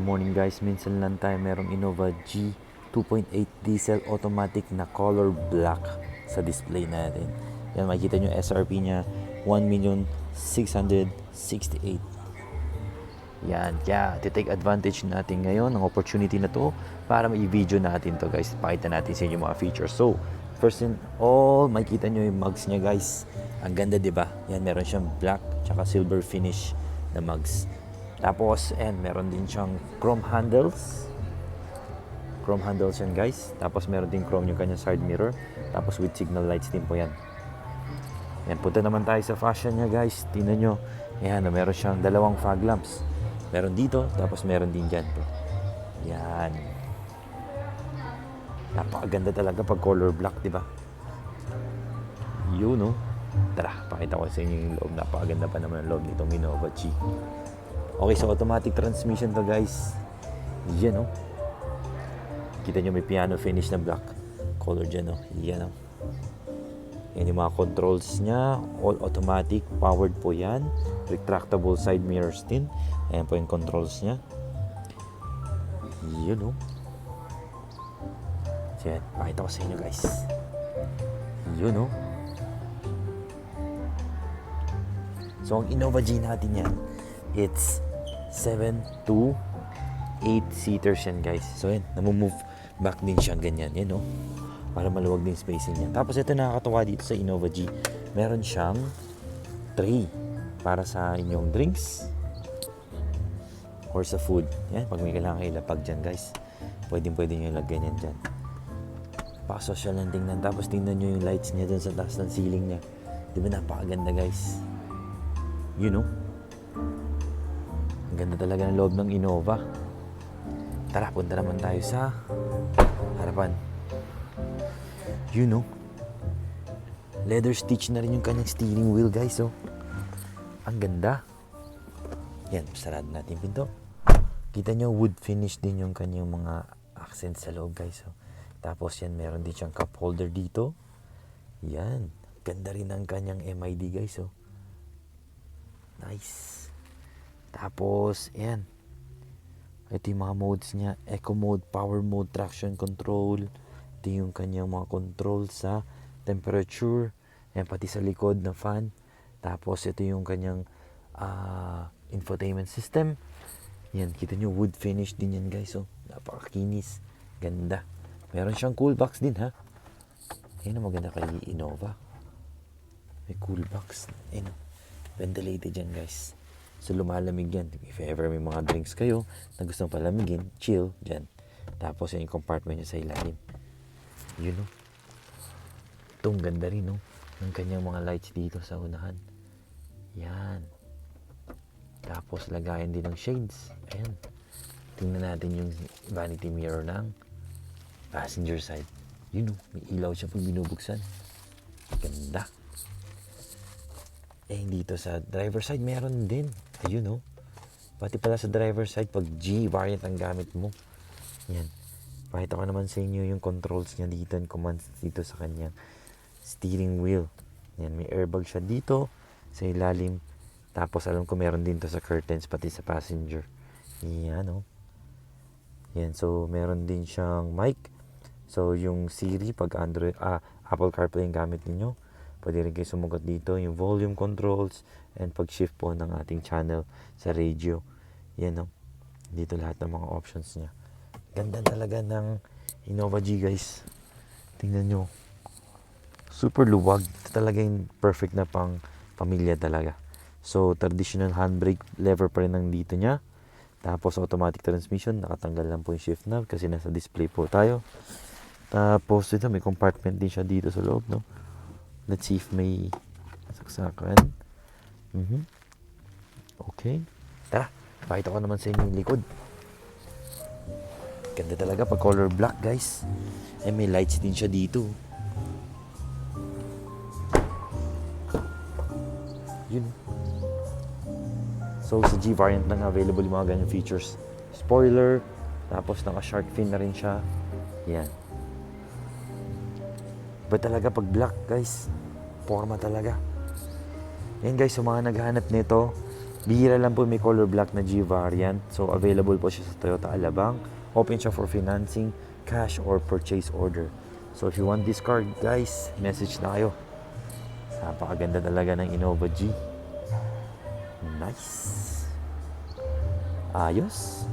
morning guys, minsan lang tayo merong Innova G 2.8 diesel automatic na color black sa display natin. Yan, makikita nyo SRP nya 1,668,000. Yan, kaya take advantage natin ngayon ng opportunity na to para i-video natin to guys. Pakita natin sa inyo mga features. So, first in all, makikita nyo yung mugs niya guys. Ang ganda, diba? Yan, meron siyang black tsaka silver finish na mugs. Tapos, meron din siyang chrome handles. Chrome handles yan guys. Tapos meron din chrome yung kanyang side mirror. Tapos with signal lights din po yan. Yan, punta naman tayo sa fashion niya guys. Tingnan nyo. Yan, meron siyang dalawang fog lamps. Meron dito, tapos meron din dyan po. Yan. Napakaganda talaga pag color black, diba? Yun, no? Tara, pakita ko sa inyo yung loob. Napakaganda pa naman ang loob nitong Innova G. Okay, so automatic transmission to guys. Yan, no? Kita nyo may piano finish na black color dyan, no? Yan, no? Yan yung mga controls niya. All automatic, powered po yan. Retractable side mirrors din. Ayan po yung controls niya. Yun, no? So yan, pakita ko sa inyo guys. Yun, no? So ang Innova G natin yan, it's 7 to 8 seaters yan guys. So yan, namumove back din siya ganyan. Yan, no? Para maluwag din spacing niya. Tapos ito nakakatawa dito sa Innova G, meron siyang tray para sa inyong drinks or sa food. Yan, pag may kailangan kayo ilapag dyan guys, pwede nyo ilagyan yan dyan. Pakasocial lang tingnan. Tapos tingnan nyo yung lights niya dun sa taas ng ceiling niya. Diba napakaganda guys? You know? Ang ganda talaga ng loob ng Innova. Tara, punta naman tayo sa harapan. You know? Leather stitch na rin yung kanyang steering wheel guys, oh. Ang ganda. Yan, sarado natin yung pinto. Kita nyo, wood finish din yung kanyang mga accents sa loob guys, oh. Tapos yan, meron din siyang cup holder dito. Yan. Ganda rin ang kanyang MID guys, oh. Nice. Tapos, yan. Ito yung mga modes niya. Eco mode, power mode, traction control. Ito yung kanyang mga control sa temperature. Yan, pati sa likod na fan. Tapos, ito yung kanyang infotainment system. Yan, kita nyo, wood finish din yan guys, oh. Napakakinis. Ganda. Meron siyang cool box din, ha? Ayun ang maganda kay Innova. May cool box. Ayun, ventilated yan guys. So lumalamig yan. If ever may mga drinks kayo na gustong palamigin, chill dyan. Tapos yung compartment niya sa ilalim. Yun, no? Itong ganda rin, no? Ng kanyang mga lights dito sa unahan. Yan. Tapos lagayan din ng shades. Ayan. Tingnan natin yung vanity mirror ng passenger side. Yun, no? May ilaw siya pag binubuksan. Ganda. Dito sa driver side, meron din. Ayun, no? Pati pala sa driver side, pag G variant ang gamit mo. Yan. Pakita ko naman sa inyo yung controls niya dito and commands dito sa kanyang steering wheel. Yan, may airbag siya dito sa ilalim. Tapos alam ko meron din to sa curtains, pati sa passenger. Yan, no? Yan, so meron din siyang mic. So yung Siri, pag Android, Apple CarPlay ang gamit niyo, pwede rin kayo sumugot dito, yung volume controls and pag-shift po ng ating channel sa radio. Yan, no? Dito lahat ng mga options niya. Ganda talaga ng Innova G guys. Tingnan nyo. Super luwag. Ito talaga yung perfect na pang pamilya talaga. So traditional handbrake lever pa rin ang dito niya. Tapos automatic transmission. Nakatanggal lang po yung shift knob kasi nasa display po tayo. Tapos ito may compartment din siya dito sa loob, no? Let's see if may saksakan. Okay. Tara, pakita ko naman sa inyo yung likod. Ganda talaga pag color black guys. May lights din siya dito. Yun. So sa G variant lang available yung mga ganyan features. Spoiler. Tapos naka shark fin na rin siya. Yan. Ba talaga pag black guys, forma talaga. Yan guys, sa mga naghahanap nito, Bihira lang po may color black na G variant. So, available po siya sa Toyota Alabang. Open siya for financing, cash, or purchase order. So, if you want this car, guys, message na kayo. Napakaganda talaga ng Innova G. Nice. Ayos.